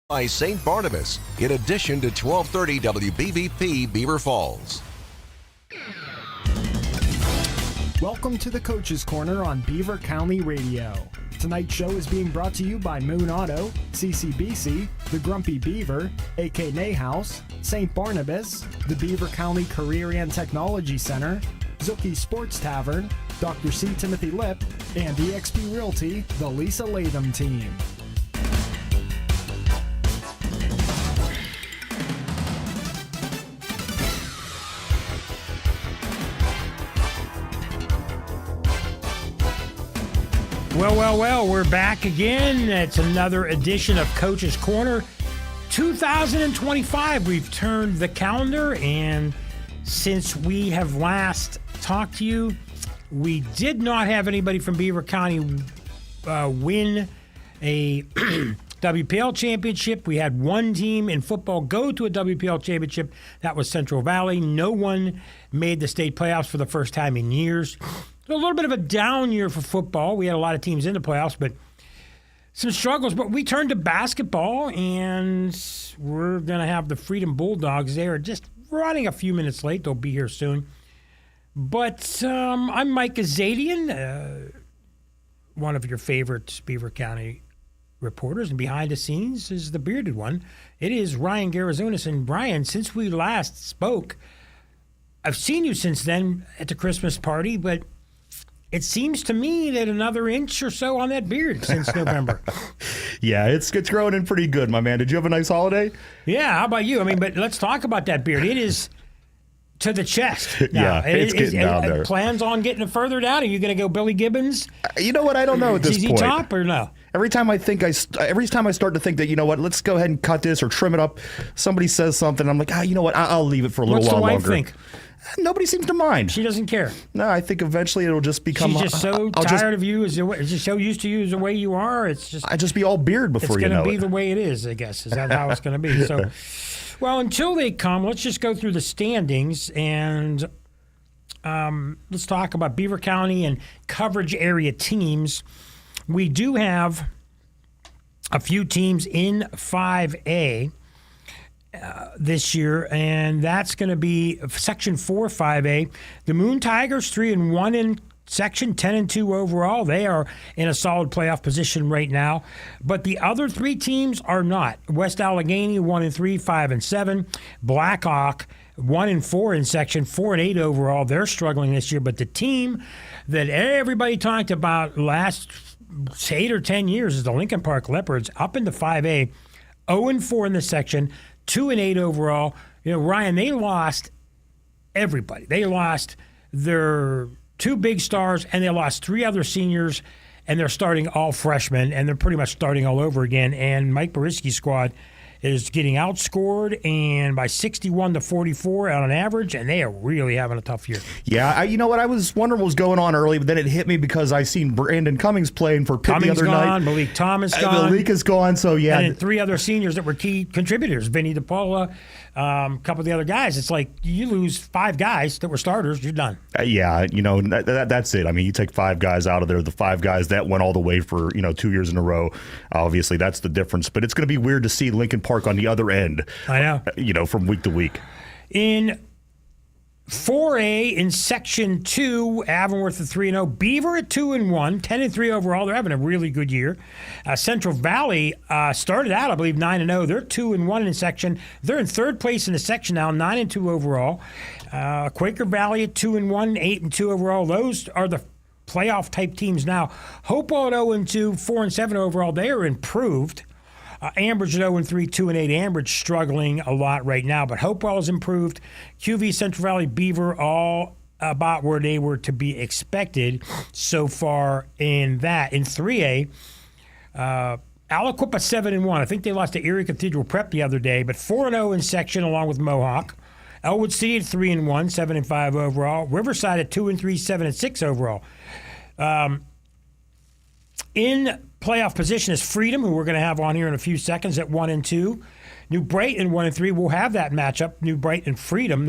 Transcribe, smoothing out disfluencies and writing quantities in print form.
By St. Barnabas, in addition to 1230 WBVP Beaver Falls. Welcome to the Coach's Corner on Beaver County Radio. Tonight's show is being brought to you by Moon Auto, CCBC, The Grumpy Beaver, AK Nayhouse, St. Barnabas, the Beaver County Career and Technology Center, Zuki Sports Tavern, Dr. C. Timothy Lip, and eXp Realty, the Lisa Latham team. Well, we're back again. It's another edition of Coach's Corner. 2025, we've turned the calendar, and since we have last talked to you, we did not have anybody from Beaver County win a WPL championship. We had one team in football go to a WPL championship. That was Central Valley. No one made the state playoffs for the first time in years. A little bit of a down year for football. We had a lot of teams in the playoffs, but some struggles. But we turned to basketball, and we're going to have the Freedom Bulldogs there. Just running a few minutes late. They'll be here soon. But I'm Mike Azadian, one of your favorite Beaver County reporters, and behind the scenes is the bearded one. It is Ryan Garazunas. And Brian, since we last spoke, I've seen you since then at the Christmas party, but it seems to me that another inch or so on that beard since November. Yeah, it's growing in pretty good, my man. Did you have a nice holiday? Yeah, how about you? I mean, but let's talk about that beard. It is to the chest now. Yeah, it's getting down there. Plans on getting it further down? Are you going to go Billy Gibbons? You know what? I don't know at this ZZ point. Top or no? Every time I start to think that, you know what, let's go ahead and cut this or trim it up, somebody says something, I'm like, you know what, I'll leave it for a little while longer. What's the wife think? Nobody seems to mind. She doesn't care. No, I think eventually it'll just become. She's just so tired of you. Just so used to you as the way you are. It's just. I just be all beard before you know it. It's going to be the way it is, I guess. Is that how it's going to be? So, well, until they come, let's just go through the standings and let's talk about Beaver County and coverage area teams. We do have a few teams in 5A. This year, and that's going to be Section 4, 5A. The Moon Tigers, 3-1 in section, 10-2 overall. They are in a solid playoff position right now. But the other three teams are not. West Allegheny, 1-3, 5-7. Blackhawk, 1-4 in section, 4-8 overall. They're struggling this year. But the team that everybody talked about last 8 or 10 years is the Lincoln Park Leopards, up into 5A, 0-4 in the section, 2-8 overall. You know, Ryan, they lost everybody. They lost their two big stars, and they lost three other seniors, and they're starting all freshmen, and they're pretty much starting all over again. And Mike Boriski's squad is getting outscored and by 61-44 on an average, and they are really having a tough year. Yeah, you know what? I was wondering what was going on early, but then it hit me because I seen Brandon Cummings playing for Pitt the other night. Malik Thomas gone. Malik is gone, so yeah. And then three other seniors that were key contributors, Vinny DePaula, a couple of the other guys. It's like you lose five guys that were starters, you're done. Yeah, you know, that's it. I mean, you take five guys out of there, the five guys that went all the way for, 2 years in a row. Obviously, that's the difference. But it's going to be weird to see Lincoln Park on the other end. I know. From week to week. In 4A, in Section 2, Avonworth at 3-0. Beaver at 2-1, 10-3 overall. They're having a really good year. Central Valley started out, I believe, 9-0. They're 2-1 in section. They're in third place in the section now, 9-2 overall. Quaker Valley at 2-1, 8-2 overall. Those are the playoff type teams now. Hopewell at 0-2, 4-7 overall. They are improved. Ambridge at 0-3, 2-8. Ambridge struggling a lot right now, but Hopewell has improved. QV, Central Valley, Beaver, all about where they were to be expected so far in that. In 3A, Aliquippa 7-1. I think they lost to Erie Cathedral Prep the other day, but 4-0 in section along with Mohawk. Elwood City at 3-1, 7-5 overall. Riverside at 2-3, 7-6 overall. In playoff position is Freedom, who we're going to have on here in a few seconds, at 1-2. New Brighton 1-3. We'll have that matchup, New Brighton and Freedom.